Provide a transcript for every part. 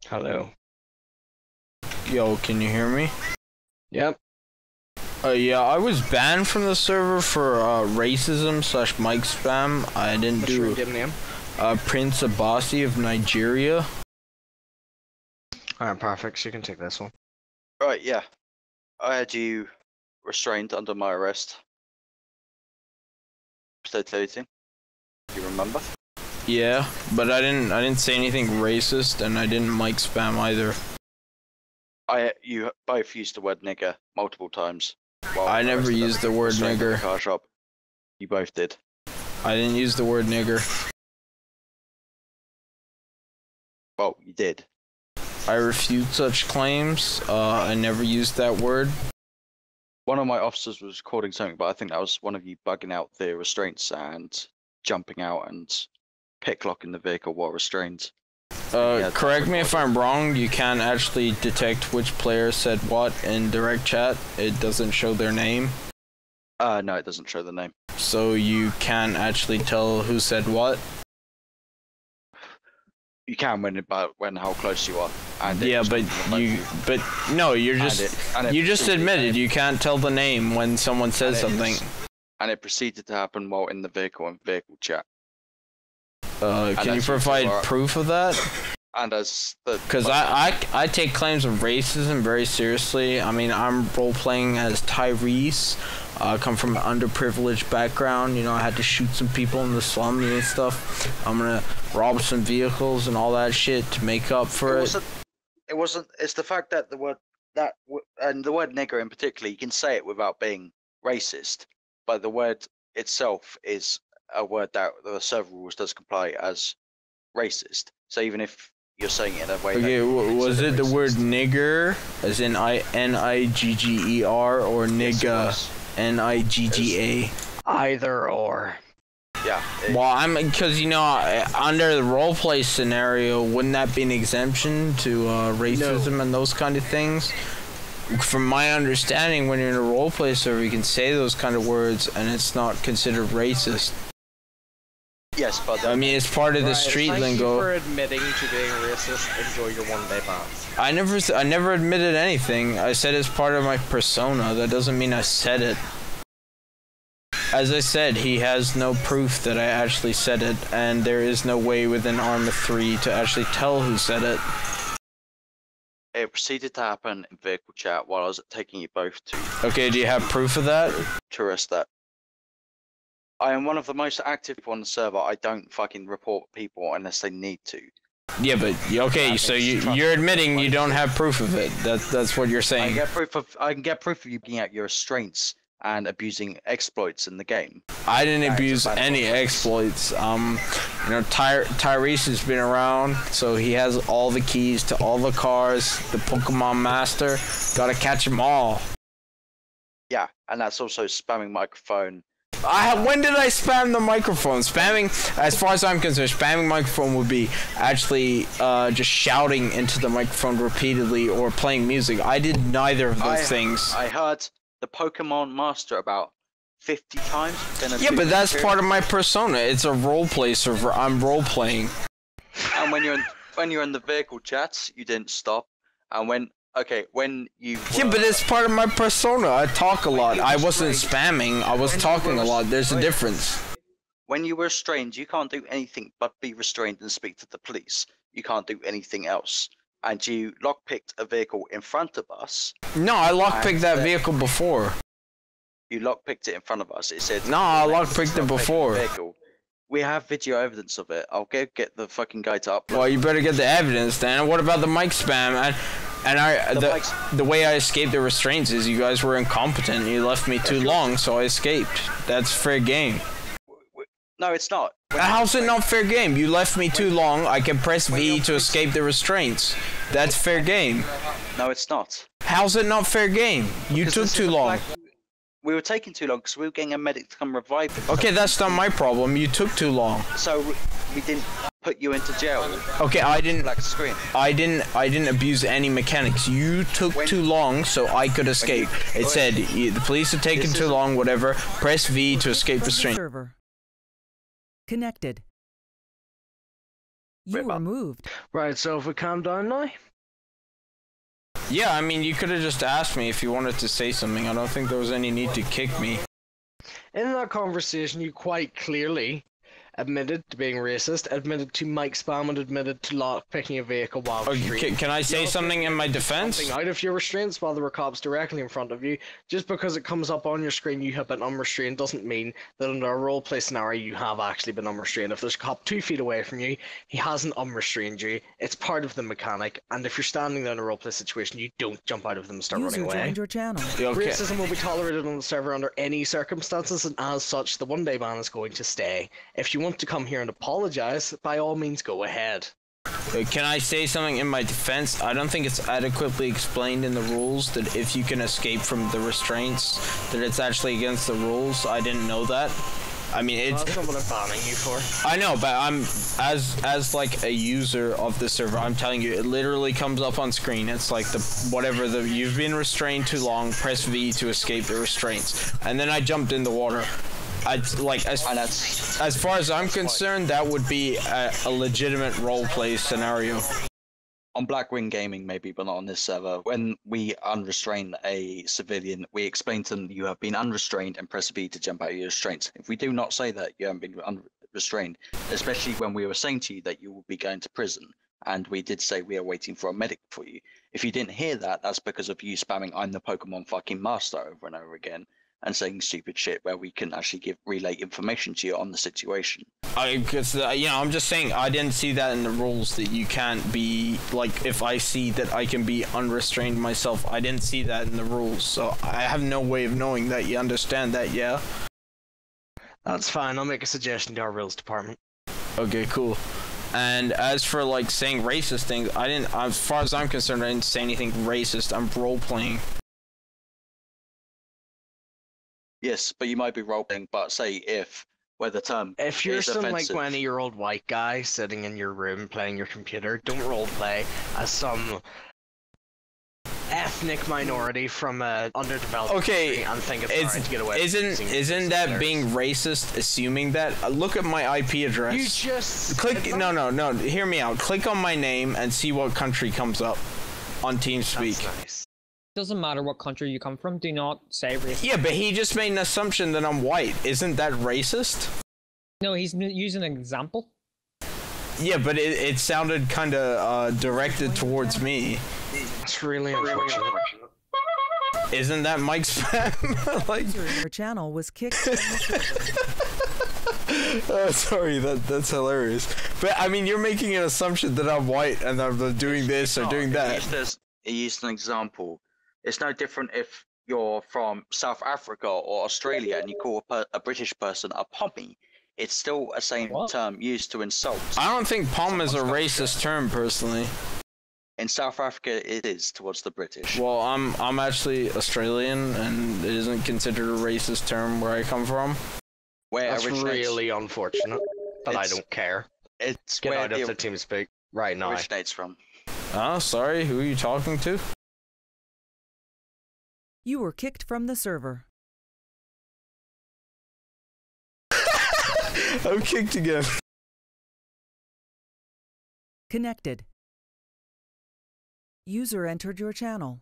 Hello? Hello. Yo, can you hear me? Yep. Yeah, I was banned from the server for racism / mic spam. I didn't What's your do game name? Prince Abasi of Nigeria. Alright, perfect. So you can take this one. Right, yeah. I had you restrained under my arrest. Episode 13. You remember? Yeah, but I didn't say anything racist, and I didn't mic spam either. You both used the word nigger multiple times. I never used the word nigger. Car shop. You both did. I didn't use the word nigger. Well, you did. I refute such claims. I never used that word. One of my officers was recording something, but I think that was one of you bugging out the restraints and jumping out and picklocking the vehicle while restrained. Correct me if I'm wrong, you can't actually detect which player said what in direct chat. It doesn't show their name. No, it doesn't show the name. So you can't actually tell who said what? You can when how close you are. And yeah, but no, you're just you just admitted you can't tell the name when someone says something. And it proceeded to happen while in the vehicle and vehicle chat. Can you provide proof of that? And as the because I take claims of racism very seriously. I mean, I'm role playing as Tyrese. I come from an underprivileged background. You know, I had to shoot some people in the slums and stuff. I'm gonna rob some vehicles and all that shit to make up for it. It wasn't. It's the fact that the word and the word nigger in particular, you can say it without being racist, but the word itself is a word that the server rules does comply as racist. So even if you're saying it in a way, okay, was it the word nigger, as in Nigger, or nigga, yes, Nigga? Either or. Yeah. Well, because you know, under the roleplay scenario, wouldn't that be an exemption to racism and those kind of things? From my understanding, when you're in a roleplay server, you can say those kind of words, and it's not considered racist. Yes, but I mean, it's part of the street lingo. Thank you for admitting to being racist. Enjoy your one-day ban. I never admitted anything. I said it's part of my persona. That doesn't mean I said it. As I said, he has no proof that I actually said it, and there is no way within ArmA 3 to actually tell who said it. It proceeded to happen in vehicle chat while I was taking you both to. Okay, do you have proof of that? To arrest that. I am one of the most active people on the server. I don't fucking report people unless they need to. Yeah, but okay, so you're admitting you don't have proof of it. That's what you're saying. I can get proof of you being at your restraints and abusing exploits in the game. I didn't abuse any exploits. You know, Tyrese has been around, so he has all the keys to all the cars. The Pokemon Master, gotta catch them all. Yeah, and that's also spamming microphone. When did I spam the microphone? Spamming, as far as I'm concerned, spamming microphone would be actually just shouting into the microphone repeatedly or playing music. I did neither of those things. I heard the Pokemon Master about 50 times. Yeah, but that's part of my persona. It's a roleplay server. I'm role-playing. And when you're in the vehicle chats, you didn't stop. And when you yeah, but it's part of my persona. I talk a lot. I wasn't spamming. I was talking a lot. There's a difference. When you were restrained, you can't do anything but be restrained and speak to the police. You can't do anything else. And you lockpicked a vehicle in front of us. No, I lockpicked that vehicle before. You lockpicked it in front of us. It said. No, I lockpicked it before. We have video evidence of it. I'll get the fucking guy to upload. Well, you better get the evidence then. What about the mic spam? The way I escaped the restraints is you guys were incompetent. You left me too long, so I escaped. That's fair game. No, it's not. How's it not fair game? You left me too long. I can press V to escape the restraints. That's fair game. No, it's not. How's it not fair game? You took too long. We were taking too long because we were getting a medic to come revive him. Okay, that's not my problem. You took too long. So we didn't put you into jail. Okay, I didn't. Black screen. I didn't abuse any mechanics. You took too long, so I could escape. It said the police had taken too long. Whatever. Press V to escape restraint. Server connected. You were moved. Right, so if we calm down now? Yeah, I mean, you could have just asked me if you wanted to say something. I don't think there was any need to kick me. In that conversation, you quite clearly admitted to being racist, admitted to mic spam, and admitted to lockpicking a vehicle while restrained. Can I say something in my defense? Something out of your restraints while there were cops directly in front of you. Just because it comes up on your screen you have been unrestrained doesn't mean that under a roleplay scenario you have actually been unrestrained. If there's a cop 2 feet away from you, he hasn't unrestrained you. It's part of the mechanic, and if you're standing there in a roleplay situation, you don't jump out of them and start running away. Joined your channel. Okay. Racism will be tolerated on the server under any circumstances, and as such, the one-day ban is going to stay. If you want to come here and apologize, by all means go ahead. Can I say something in my defense? I don't think it's adequately explained in the rules that if you can escape from the restraints, that it's actually against the rules. I didn't know that. I mean, it's... That's not what I'm banning you for. I know, but I'm, as like a user of the server, I'm telling you, it literally comes up on screen. It's like you've been restrained too long, press V to escape the restraints. And then I jumped in the water. As far as I'm concerned, that would be a legitimate roleplay scenario. On Blackwing Gaming, maybe, but not on this server. When we unrestrain a civilian, we explain to them you have been unrestrained and press V to jump out of your restraints. If we do not say that you haven't been unrestrained, especially when we were saying to you that you will be going to prison, and we did say we are waiting for a medic for you. If you didn't hear that, that's because of you spamming "I'm the Pokemon fucking master" over and over again, and saying stupid shit where we can actually relay information to you on the situation. Because, I'm just saying, I didn't see that in the rules, that you can't be, like, if I see that I can be unrestrained myself, I didn't see that in the rules, so I have no way of knowing that. You understand that, yeah? That's fine, I'll make a suggestion to our rules department. Okay, cool. And as for, like, saying racist things, as far as I'm concerned, I didn't say anything racist. I'm role-playing. Yes, but you might be role-playing, but say where the term if you're is some offensive. like 20-year-old white guy sitting in your room playing your computer, don't roleplay as some ethnic minority from a underdeveloped country and think it's alright to get away. Isn't that being racist? Assuming that look at my IP address. You just click. No. Hear me out. Click on my name and see what country comes up on TeamSpeak. That's nice. Doesn't matter what country you come from, do not say racist. Yeah, but he just made an assumption that I'm white. Isn't that racist? No, he's using an example. Yeah, but it sounded kind of directed towards me. That's really unfortunate. Isn't that Mike's spam? Like, Your channel was kicked from the server. oh, sorry, that's hilarious. But I mean, you're making an assumption that I'm white and I'm doing this or doing that. He used an example. It's no different if you're from South Africa or Australia and you call a British person a pommy. It's still a same term used to insult. I don't think pom is a racist term, personally. In South Africa, it is towards the British. Well, I'm actually Australian, and it isn't considered a racist term where I come from. Where That's really unfortunate, but I don't care. It's Get where out of the TeamSpeak right now. Originates from. Oh, sorry, who are you talking to? You were kicked from the server. I'm kicked again. Connected. User entered your channel.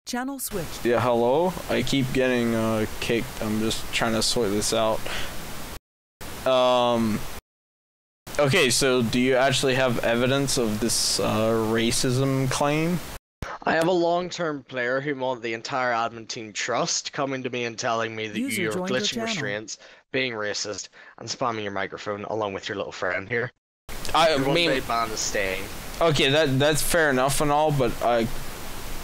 Channel switched. Yeah, hello? I keep getting kicked. I'm just trying to sort this out. Okay, so do you actually have evidence of this racism claim? I have a long-term player whom all the entire admin team trust coming to me and telling me that User you're joined your glitching channel. restraints, being racist, and spamming your microphone along with your little friend here. I Your mean, one-day ban is staying. okay, that's fair enough and all, but I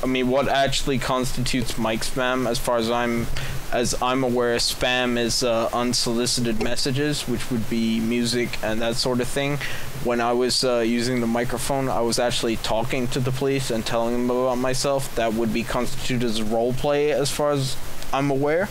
mean, what actually constitutes mic spam? As far as I'm aware, spam is unsolicited messages, which would be music and that sort of thing. When I was using the microphone, I was actually talking to the police and telling them about myself. That would be constituted as roleplay, as far as I'm aware.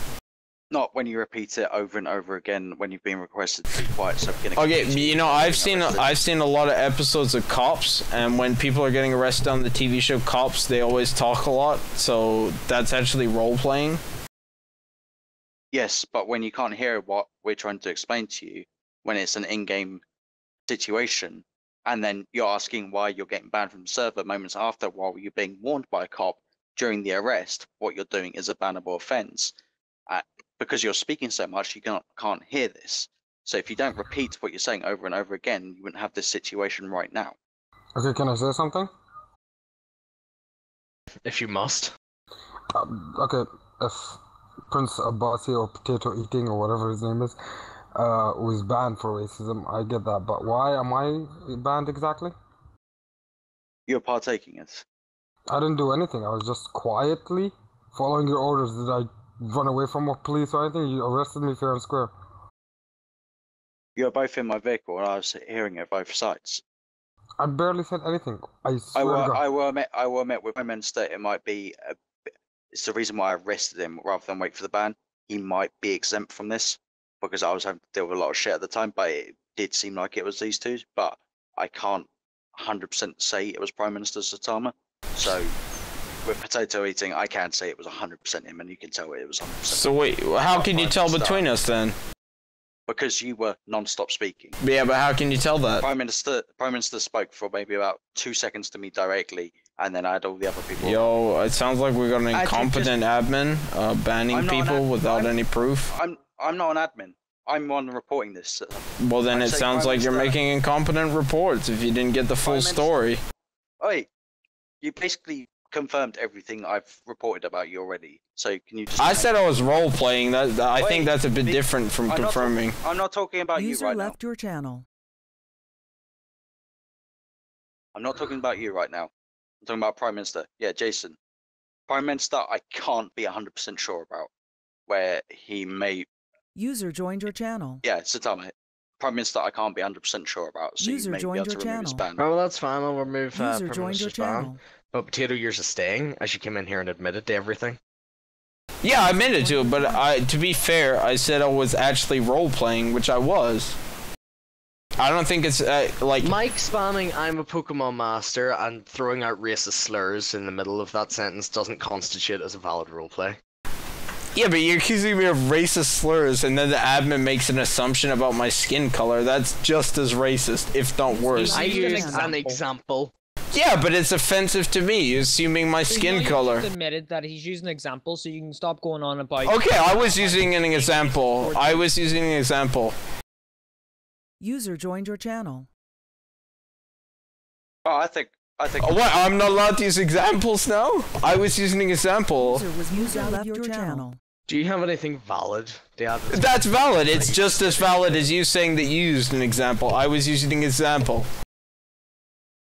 Not when you repeat it over and over again when you've been requested to be quiet. So Okay, you know, I've seen a lot of episodes of Cops, and when people are getting arrested on the TV show Cops, they always talk a lot. So that's actually role playing. Yes, but when you can't hear what we're trying to explain to you, when it's an in-game situation, and then you're asking why you're getting banned from the server moments after while you're being warned by a cop during the arrest. What you're doing is a bannable offence. Because you're speaking so much, you can't hear this. So if you don't repeat what you're saying over and over again, you wouldn't have this situation right now. Okay, can I say something? If you must. Okay, if Prince Abbasi or Potato Eating or whatever his name is was banned for racism, I get that, but why am I banned exactly? You're partaking in it. I didn't do anything. I was just quietly following your orders. Did I run away from a police or anything? You arrested me fair and square. You're both in my vehicle, and I was hearing it both sides. I barely said anything. I swear to God. I will admit with Westminster, it might be. It's the reason why I arrested him rather than wait for the ban. He might be exempt from this because I was having to deal with a lot of shit at the time, but it did seem like it was these two. But I can't 100% say it was Prime Minister Satama. So with Potato Eating, I can say it was 100% him, and you can tell it was 100%. So wait, how can you tell between us then? Because you were non-stop speaking. Yeah, but how can you tell that? Prime Minister spoke for maybe about 2 seconds to me directly, and then I had all the other people. Yo, it sounds like we got an incompetent admin banning people without any proof. I'm not an admin. I'm one reporting this. Well, then it sounds like you're making incompetent reports if you didn't get the full story. Wait, you basically confirmed everything I've reported about you already. So can you just? I said I was role playing. I think that's a bit different from confirming. I'm not talking about you right now. User left your channel. I'm not talking about you right now. I'm talking about Prime Minister. Yeah, Jason. Prime Minister, I can't be 100% sure about where he may. User joined your channel. Yeah, Satama. Prime Minister, I can't be 100% sure about. So User you may be joined able your to remove his channel. ban. Oh, well, that's fine. I'll remove User Prime joined your Minister's ban. channel. But Potato, yours is staying, as you came in here and admitted to everything. Yeah, I admitted to it, but to be fair, I said I was actually role playing, which I was. I don't think it's like Mike spamming "I'm a Pokemon master" and throwing out racist slurs in the middle of that sentence doesn't constitute as a valid roleplay. Yeah, but you're accusing me of racist slurs, and then the admin makes an assumption about my skin color. That's just as racist, if not worse. I used an example. Yeah, but it's offensive to me, assuming my skin color. Just admitted that he's using an example, so you can stop going on about. Okay, I was using an example. I was using an example. User joined your channel. Oh, I think. What? I'm not allowed to use examples now? I was using an example. User left your channel. Do you have anything valid? That's valid. It's just as valid as you saying that you used an example. I was using an example.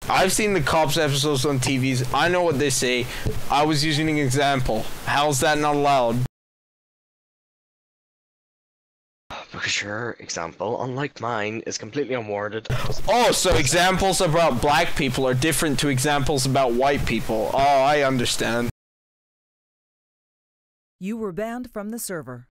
I've seen the cops episodes on TVs. I know what they say. I was using an example. How's that not allowed? Because your example, unlike mine, is completely unwarranted. Oh, so examples about black people are different to examples about white people. Oh, I understand. You were banned from the server.